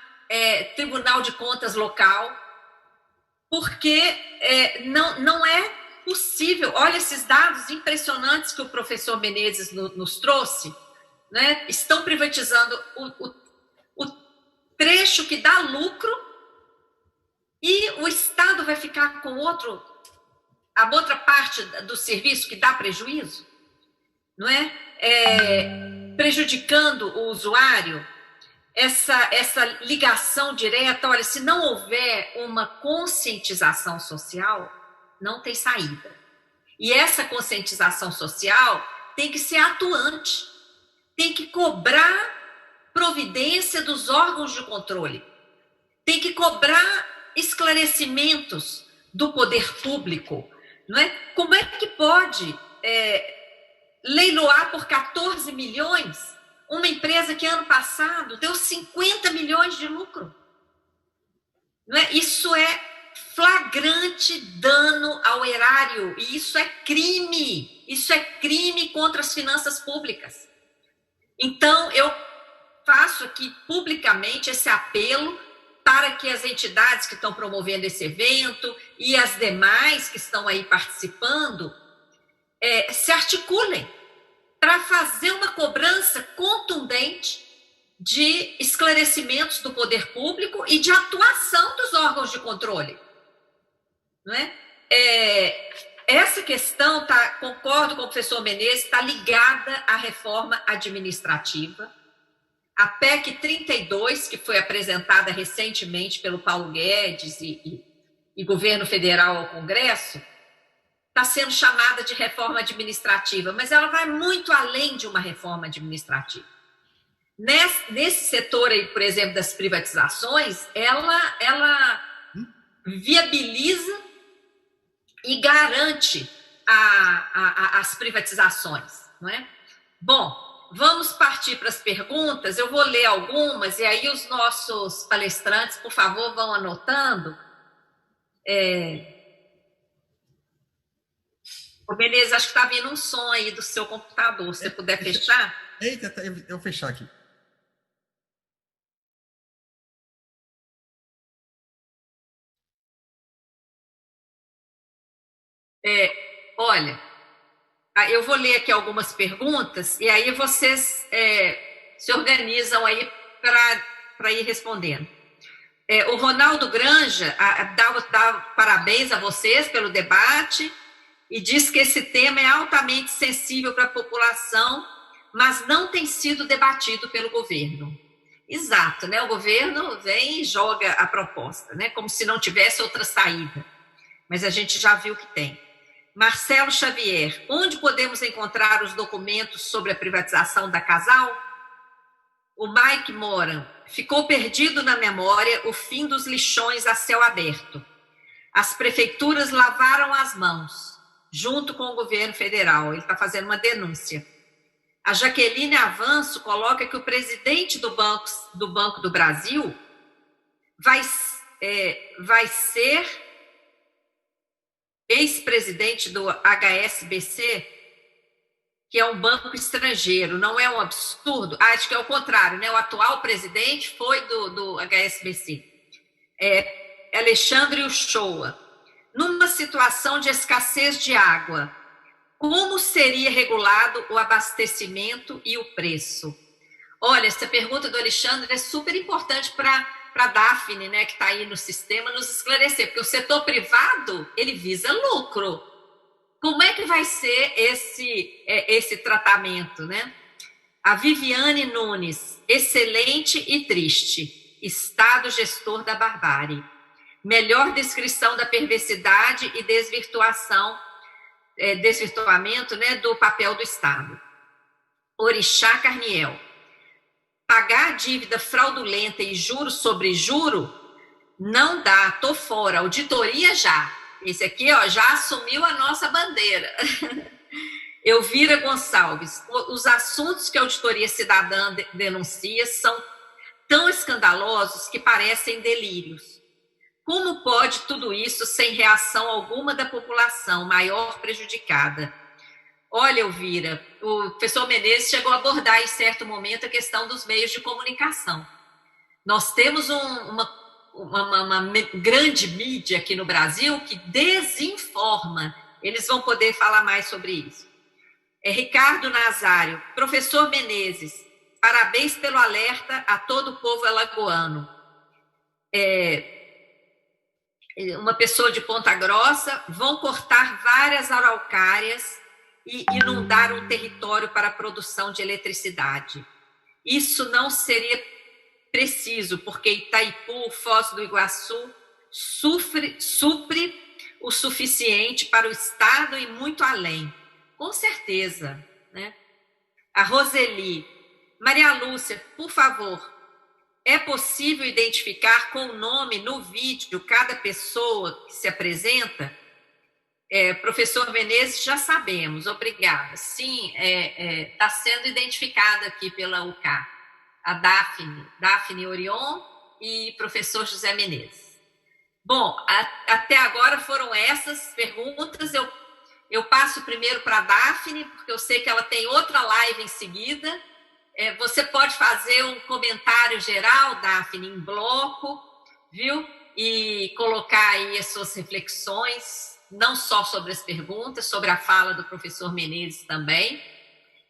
Tribunal de Contas Local, porque não é possível. Olha esses dados impressionantes que o professor Menezes nos trouxe, né? Estão privatizando o trecho que dá lucro e o Estado vai ficar com a outra parte do serviço que dá prejuízo, não é? Prejudicando o usuário. Essa ligação direta, olha, se não houver uma conscientização social, não tem saída. E essa conscientização social tem que ser atuante, tem que cobrar providência dos órgãos de controle, tem que cobrar esclarecimentos do poder público, não é? Como é que pode leiloar por 14 milhões uma empresa que ano passado deu 50 milhões de lucro? Não é? Isso é flagrante dano ao erário, e isso é crime contra as finanças públicas. Então, eu faço aqui publicamente esse apelo para que as entidades que estão promovendo esse evento e as demais que estão aí participando se articulem para fazer uma cobrança contundente de esclarecimentos do poder público e de atuação dos órgãos de controle. Não é? Essa questão, concordo com o professor Menezes, está ligada à reforma administrativa. A PEC 32, que foi apresentada recentemente pelo Paulo Guedes e governo federal ao Congresso, está sendo chamada de reforma administrativa, mas ela vai muito além de uma reforma administrativa. Nesse setor aí, por exemplo, das privatizações, ela viabiliza e garante as privatizações, não é? Bom, vamos partir para as perguntas. Eu vou ler algumas e aí os nossos palestrantes, por favor, vão anotando. O Menezes, acho que está vindo um som aí do seu computador. Se você puder fechar. Eita, eu vou fechar aqui. Olha, eu vou ler aqui algumas perguntas e aí vocês se organizam aí para ir respondendo. O Ronaldo Granja dá parabéns a vocês pelo debate e diz que esse tema é altamente sensível para a população, mas não tem sido debatido pelo governo. Exato, né? O governo vem e joga a proposta, né? Como se não tivesse outra saída. Mas a gente já viu que tem. Marcelo Xavier, onde podemos encontrar os documentos sobre a privatização da Casal? O Mike Moran, ficou perdido na memória o fim dos lixões a céu aberto. As prefeituras lavaram as mãos, junto com o governo federal. Ele está fazendo uma denúncia. A Jaqueline Avanço coloca que o presidente do Banco do Brasil vai ser ex-presidente do HSBC, que é um banco estrangeiro. Não é um absurdo? Acho que é o contrário, né? O atual presidente foi do HSBC. Alexandre Uchoa. Numa situação de escassez de água, como seria regulado o abastecimento e o preço? Olha, essa pergunta do Alexandre é super importante para a Daphne, né, que está aí no sistema, nos esclarecer, porque o setor privado, ele visa lucro. Como é que vai ser esse tratamento, né? A Viviane Nunes, excelente e triste, Estado gestor da barbárie. Melhor descrição da perversidade e desvirtuamento, né, do papel do Estado. Orixá Carniel. Pagar dívida fraudulenta e juro sobre juro não dá, tô fora, auditoria já. Esse aqui, ó, já assumiu a nossa bandeira. Elvira Gonçalves, os assuntos que a auditoria cidadã denuncia são tão escandalosos que parecem delírios. Como pode tudo isso sem reação alguma da população maior prejudicada? Olha, Elvira, o professor Menezes chegou a abordar em certo momento a questão dos meios de comunicação. Nós temos uma grande mídia aqui no Brasil que desinforma. Eles vão poder falar mais sobre isso. Ricardo Nazário, professor Menezes, parabéns pelo alerta a todo o povo alagoano. Uma pessoa de Ponta Grossa, vão cortar várias araucárias e inundar um território para a produção de eletricidade. Isso não seria preciso, porque Itaipu, Foz do Iguaçu, supre o suficiente para o Estado e muito além. Com certeza, né? A Roseli, Maria Lúcia, por favor, é possível identificar com o nome no vídeo cada pessoa que se apresenta? Professor Menezes, já sabemos, obrigada. Sim, está sendo identificada aqui pela UK. A Daphne Orion e professor José Menezes. Bom, até agora foram essas perguntas. Eu passo primeiro para a Daphne, porque eu sei que ela tem outra live em seguida. Você pode fazer um comentário geral, Daphne, em bloco, viu? E colocar aí as suas reflexões, não só sobre as perguntas, sobre a fala do professor Menezes também,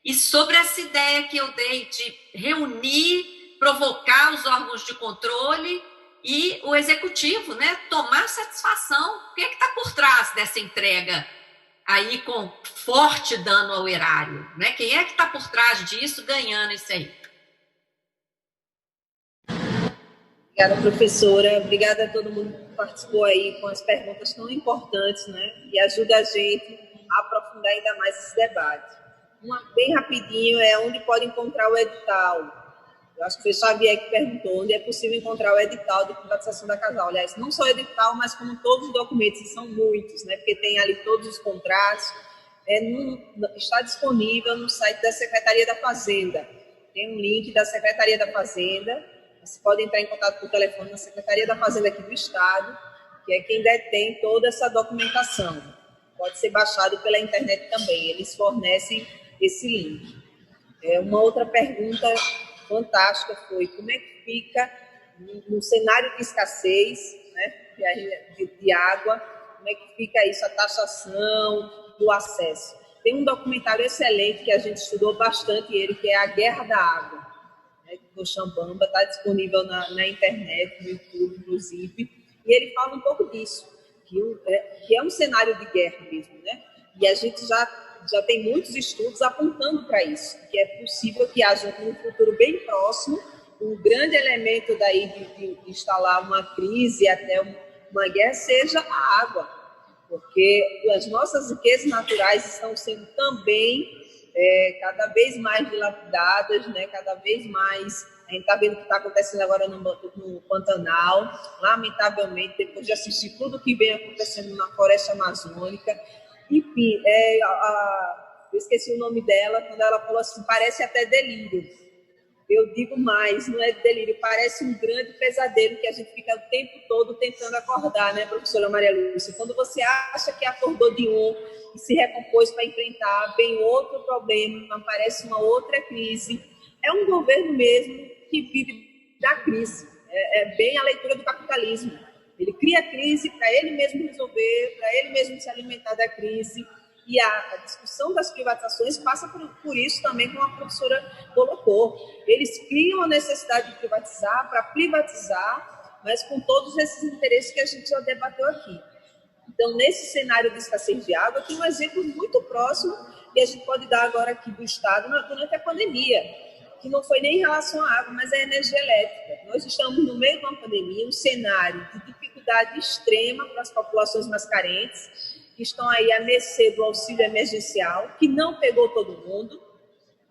e sobre essa ideia que eu dei de reunir, provocar os órgãos de controle e o executivo, né? Tomar satisfação. O que está por trás dessa entrega aí com forte dano ao erário, né? Quem é que está por trás disso ganhando isso aí? Obrigada, professora. Obrigada a todo mundo que participou aí com as perguntas tão importantes, né? E ajuda a gente a aprofundar ainda mais esse debate. Uma bem rapidinho onde pode encontrar o edital. Eu acho que foi o Xavier que perguntou onde é possível encontrar o edital de privatização da Casal. Aliás, não só o edital, mas como todos os documentos, e são muitos, né? Porque tem ali todos os contratos. Está disponível no site da Secretaria da Fazenda. Tem um link da Secretaria da Fazenda. Você pode entrar em contato por telefone na Secretaria da Fazenda aqui do Estado, que é quem detém toda essa documentação. Pode ser baixado pela internet também. Eles fornecem esse link. Uma outra pergunta fantástica foi como é que fica no cenário de escassez, né, de água, como é que fica isso, a taxação do acesso. Tem um documentário excelente que a gente estudou bastante ele, que é A Guerra da Água, né, do Xambamba, está disponível na internet, no YouTube, inclusive, e ele fala um pouco disso, que é um cenário de guerra mesmo, né, e a gente já tem muitos estudos apontando para isso, que é possível que haja um futuro bem próximo, um grande elemento daí de instalar uma crise até uma guerra seja a água, porque as nossas riquezas naturais estão sendo também cada vez mais dilapidadas, né? Cada vez mais. A gente está vendo o que está acontecendo agora no Pantanal, lamentavelmente, depois de assistir tudo o que vem acontecendo na floresta amazônica. Enfim, eu esqueci o nome dela, quando ela falou assim, parece até delírio. Eu digo mais, não é delírio, parece um grande pesadelo que a gente fica o tempo todo tentando acordar, né, professora Maria Lúcia? Quando você acha que acordou de um e se recompôs para enfrentar, vem outro problema, aparece uma outra crise. É um governo mesmo que vive da crise. É bem a leitura do capitalismo. Ele cria a crise para ele mesmo resolver, para ele mesmo se alimentar da crise. E a discussão das privatizações passa por isso também, como a professora colocou. Eles criam a necessidade de privatizar para privatizar mas com todos esses interesses que a gente já debateu aqui. Então, nesse cenário de escassez de água, tem um exemplo muito próximo que a gente pode dar agora aqui do Estado durante a pandemia, que não foi nem em relação à água, mas à energia elétrica. Nós estamos no meio de uma pandemia, um cenário de dificuldade extrema para as populações mais carentes, que estão aí à mercê do auxílio emergencial, que não pegou todo mundo,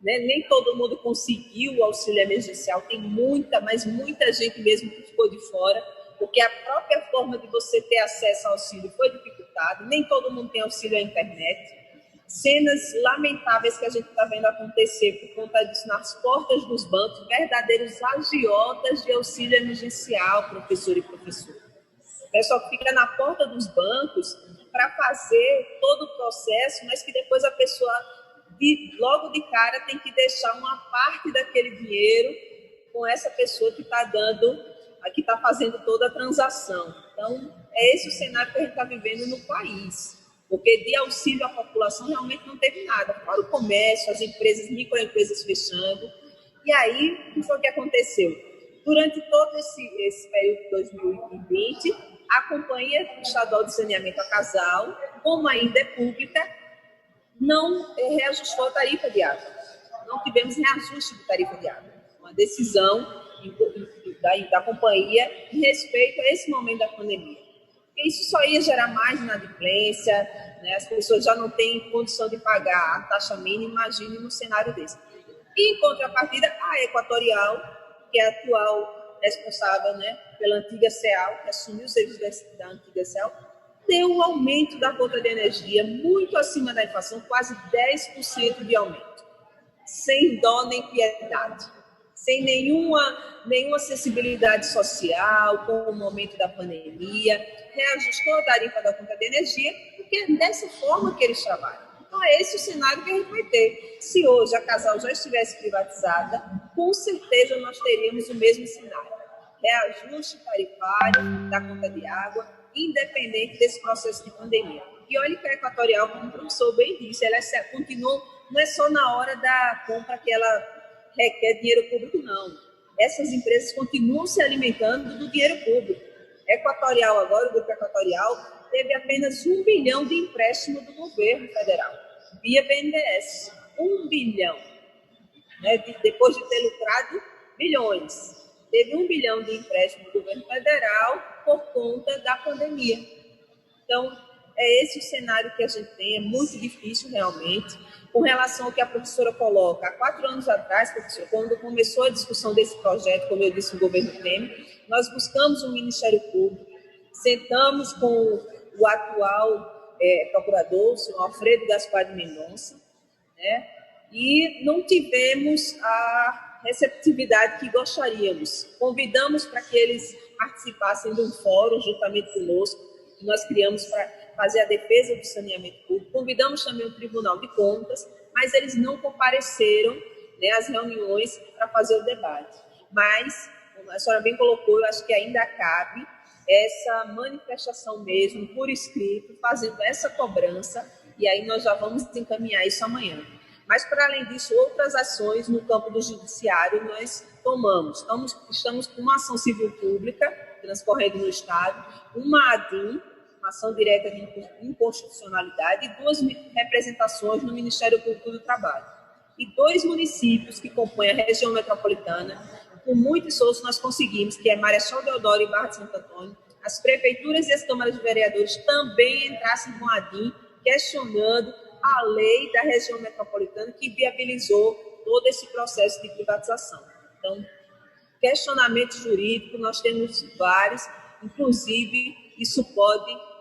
né? Nem todo mundo conseguiu o auxílio emergencial, tem muita, mas muita gente mesmo que ficou de fora, porque a própria forma de você ter acesso ao auxílio foi dificultada, nem todo mundo tem auxílio à internet. Cenas lamentáveis que a gente está vendo acontecer por conta disso nas portas dos bancos, verdadeiros agiotas de auxílio emergencial, professor e professora. O pessoal fica na porta dos bancos para fazer todo o processo, mas que depois a pessoa, logo de cara, tem que deixar uma parte daquele dinheiro com essa pessoa que está fazendo toda a transação. Então, é esse o cenário que a gente está vivendo no país. Porque de auxílio à população realmente não teve nada. Fora o comércio, as empresas, microempresas fechando. E aí, o que foi que aconteceu? Durante todo esse período de 2020, a Companhia Estadual de Saneamento a Casal, como ainda é pública, não reajustou a tarifa de água. Não tivemos reajuste de tarifa de água. Uma decisão da companhia em respeito a esse momento da pandemia. Porque isso só ia gerar mais inadimplência, né? As pessoas já não têm condição de pagar a taxa mínima, imagine num cenário desse. E, em contrapartida, a Equatorial, que é a atual responsável, né, pela antiga CEAL, que assumiu o serviço da antiga CEAL, deu um aumento da conta de energia muito acima da inflação, quase 10% de aumento, sem dó nem piedade, sem nenhuma sensibilidade social com o momento da pandemia, reajustou a tarifa da conta de energia, porque é dessa forma que eles trabalham. Então, é esse o cenário que a gente vai ter. Se hoje a Casal já estivesse privatizada, com certeza nós teríamos o mesmo cenário. Reajuste tarifário da conta de água, independente desse processo de pandemia. E olha que a Equatorial, como o professor bem disse, ela continua, não é só na hora da compra que ela requer dinheiro público, não. Essas empresas continuam se alimentando do dinheiro público. Equatorial agora, o Grupo Equatorial, teve apenas 1 bilhão de empréstimo do governo federal, via BNDES. 1 bilhão. Né? Depois de ter lucrado bilhões. Teve 1 bilhão de empréstimo do governo federal por conta da pandemia. Então, é esse o cenário que a gente tem, é muito difícil realmente. Com relação ao que a professora coloca, há 4 anos atrás, professora, quando começou a discussão desse projeto, como eu disse, no governo Temer, nós buscamos um Ministério Público, sentamos com o atual procurador, o senhor Alfredo Gaspar de Mendonça, né, e não tivemos a receptividade que gostaríamos. Convidamos para que eles participassem de um fórum, juntamente conosco, que nós criamos para fazer a defesa do saneamento público. Convidamos também o Tribunal de Contas, mas eles não compareceram, né, às reuniões para fazer o debate. Mas, como a senhora bem colocou, eu acho que ainda cabe essa manifestação mesmo, por escrito, fazendo essa cobrança, e aí nós já vamos encaminhar isso amanhã. Mas, para além disso, outras ações no campo do judiciário nós tomamos. Estamos com uma ação civil pública, transcorrendo no Estado, uma ADIM, uma ação direta de inconstitucionalidade, e 2 representações no Ministério Público do Trabalho. E 2 municípios que compõem a região metropolitana, com muito esforço nós conseguimos, que é Marechal Deodoro e Barra de Santo Antônio, as prefeituras e as câmaras de vereadores também entrassem com a ADIM, questionando a lei da região metropolitana que viabilizou todo esse processo de privatização. Então, questionamento jurídico, nós temos vários, inclusive,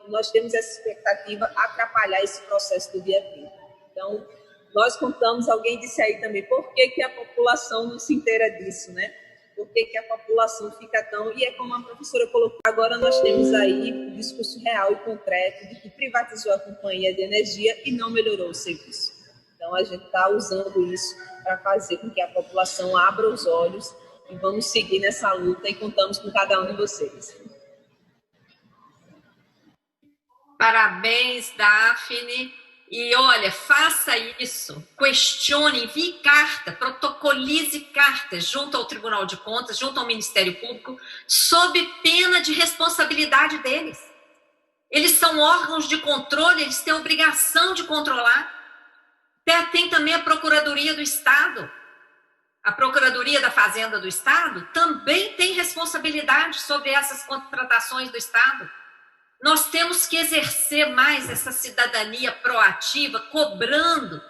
nós temos essa expectativa atrapalhar esse processo do dia a dia. Então, nós contamos, alguém disse aí também, por que a população não se inteira disso, né? Por que a população fica tão... E é como a professora colocou, agora nós temos aí o discurso real e concreto de que privatizou a companhia de energia e não melhorou o serviço. Então, a gente está usando isso para fazer com que a população abra os olhos e vamos seguir nessa luta e contamos com cada um de vocês. Parabéns, Daphne. E olha, faça isso, questione, envie carta, protocolize cartas junto ao Tribunal de Contas, junto ao Ministério Público, sob pena de responsabilidade deles. Eles são órgãos de controle, eles têm a obrigação de controlar. Tem também a Procuradoria do Estado. A Procuradoria da Fazenda do Estado também tem responsabilidade sobre essas contratações do Estado. Nós temos que exercer mais essa cidadania proativa, cobrando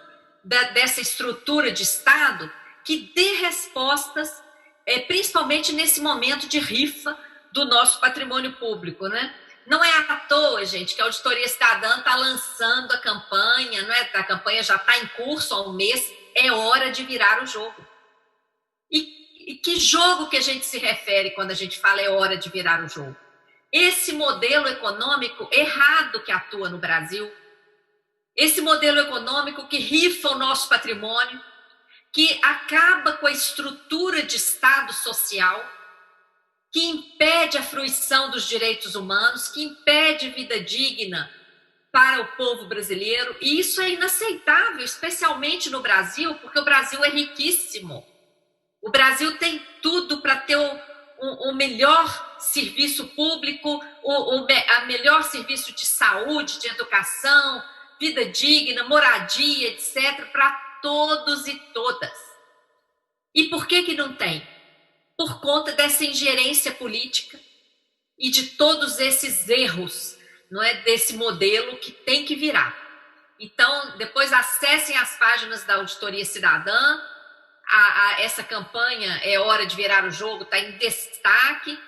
dessa estrutura de Estado que dê respostas, principalmente nesse momento de rifa do nosso patrimônio público, né? Não é à toa, gente, que a Auditoria Cidadã está lançando a campanha, não é? A campanha já está em curso há um mês, é hora de virar o jogo. E que jogo que a gente se refere quando a gente fala é hora de virar o jogo? Esse modelo econômico errado que atua no Brasil, esse modelo econômico que rifa o nosso patrimônio, que acaba com a estrutura de Estado social, que impede a fruição dos direitos humanos, que impede vida digna para o povo brasileiro. E isso é inaceitável, especialmente no Brasil, porque o Brasil é riquíssimo. O Brasil tem tudo para ter o melhor serviço público, o melhor serviço de saúde, de educação, vida digna, moradia, etc., para todos e todas. E por que não tem? Por conta dessa ingerência política e de todos esses erros, não é, desse modelo que tem que virar. Então, depois acessem as páginas da Auditoria Cidadã. Essa campanha é hora de virar o jogo, está em destaque.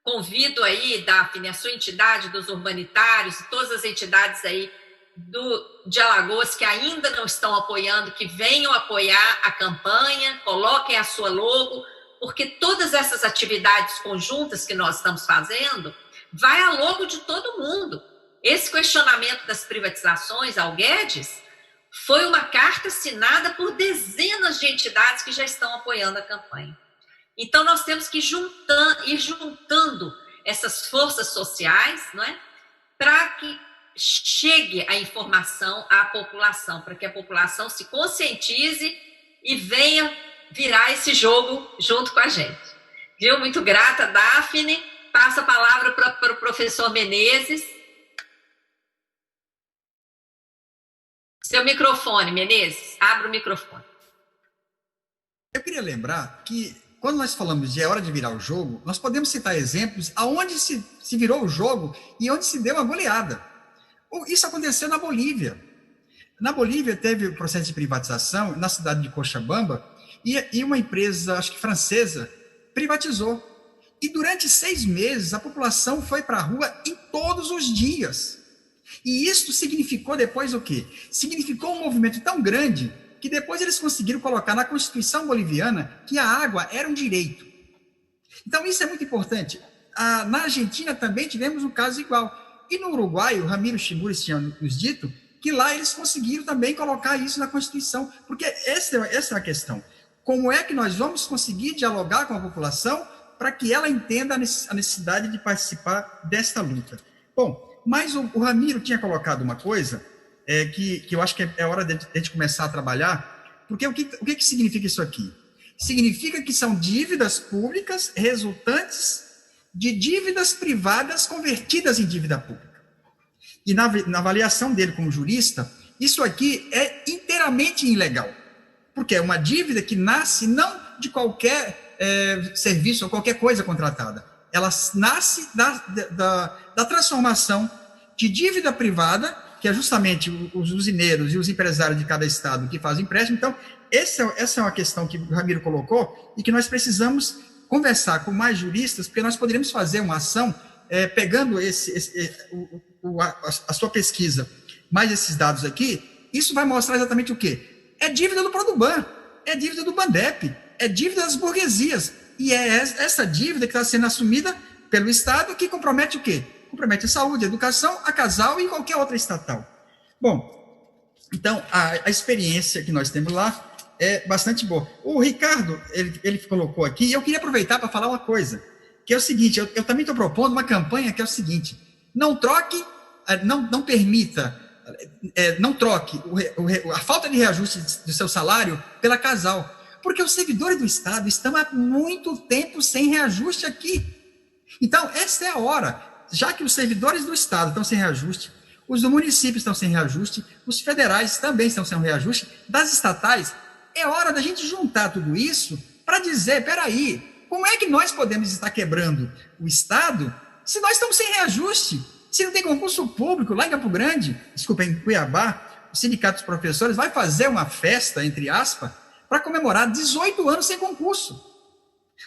Convido aí, Daphne, a sua entidade dos urbanitários e todas as entidades aí de Alagoas que ainda não estão apoiando, que venham apoiar a campanha, coloquem a sua logo, porque todas essas atividades conjuntas que nós estamos fazendo vai a logo de todo mundo. Esse questionamento das privatizações ao Guedes foi uma carta assinada por dezenas de entidades que já estão apoiando a campanha. Então, nós temos que ir juntando essas forças sociais, não é? Para que chegue a informação à população, para que a população se conscientize e venha virar esse jogo junto com a gente. Viu? Muito grata, Daphne. Passo a palavra para o professor Menezes. Seu microfone, Menezes, abra o microfone. Eu queria lembrar que, quando nós falamos de é hora de virar o jogo, nós podemos citar exemplos aonde se virou o jogo e onde se deu uma goleada. Isso aconteceu na Bolívia. Na Bolívia teve o processo de privatização na cidade de Cochabamba e uma empresa, acho que francesa, privatizou. E durante 6 meses a população foi para a rua em todos os dias. E isso significou depois o quê? Significou um movimento tão grande que depois eles conseguiram colocar na Constituição boliviana que a água era um direito. Então isso é muito importante. Na Argentina também tivemos um caso igual. E no Uruguai, o Ramiro Chimures tinha nos dito que lá eles conseguiram também colocar isso na Constituição. Porque essa é a questão. Como é que nós vamos conseguir dialogar com a população para que ela entenda a necessidade de participar desta luta? Bom, mas o Ramiro tinha colocado uma coisa que eu acho que é hora de a gente começar a trabalhar, porque o que significa isso aqui? Significa que são dívidas públicas resultantes de dívidas privadas convertidas em dívida pública. E na avaliação dele como jurista, isso aqui é inteiramente ilegal, porque é uma dívida que nasce não de qualquer serviço ou qualquer coisa contratada. Ela nasce da transformação de dívida privada, que é justamente os usineiros e os empresários de cada estado que fazem empréstimo. Então, essa é uma questão que o Ramiro colocou e que nós precisamos conversar com mais juristas, porque nós poderíamos fazer uma ação pegando a sua pesquisa, mais esses dados aqui. Isso vai mostrar exatamente o quê? É dívida do Produban, é dívida do Bandep, é dívida das burguesias. E é essa dívida que está sendo assumida pelo Estado que compromete o quê? Compromete a saúde, a educação, a casal e qualquer outra estatal. Bom, então, a experiência que nós temos lá é bastante boa. O Ricardo, ele colocou aqui, e eu queria aproveitar para falar uma coisa, que é o seguinte, eu também estou propondo uma campanha que é o seguinte: não troque, não permita não troque a falta de reajuste do seu salário pela casal, porque os servidores do Estado estão há muito tempo sem reajuste aqui. Então, essa é a hora, já que os servidores do Estado estão sem reajuste, os do município estão sem reajuste, os federais também estão sem reajuste, das estatais, é hora da gente juntar tudo isso para dizer, peraí, como é que nós podemos estar quebrando o Estado se nós estamos sem reajuste? Se não tem concurso público lá em Campo Grande, desculpa, em Cuiabá, o Sindicato dos Professores vai fazer uma festa, entre aspas, para comemorar 18 anos sem concurso.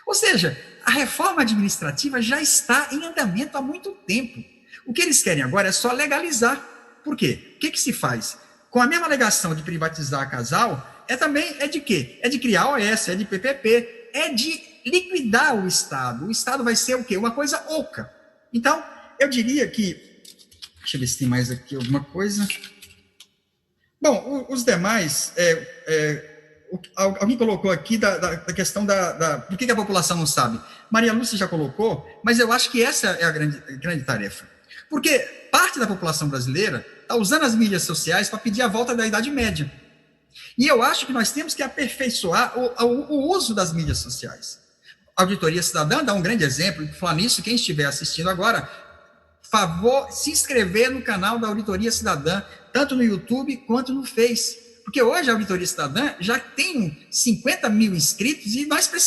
Ou seja, a reforma administrativa já está em andamento há muito tempo. O que eles querem agora é só legalizar. Por quê? O que se faz? Com a mesma alegação de privatizar a casal, é de quê? É de criar OS, é de PPP, é de liquidar o Estado. O Estado vai ser o quê? Uma coisa oca. Então, eu diria que... Deixa eu ver se tem mais aqui alguma coisa. Bom, os demais... alguém colocou aqui da questão por que a população não sabe. Maria Lúcia já colocou, mas eu acho que essa é a grande tarefa. Porque parte da população brasileira está usando as mídias sociais para pedir a volta da Idade Média. E eu acho que nós temos que aperfeiçoar o uso das mídias sociais. A Auditoria Cidadã dá um grande exemplo, e por falar nisso, quem estiver assistindo agora, favor se inscrever no canal da Auditoria Cidadã, tanto no YouTube quanto no Face. Porque hoje a Auditoria Cidadã já tem 50 mil inscritos e nós precisamos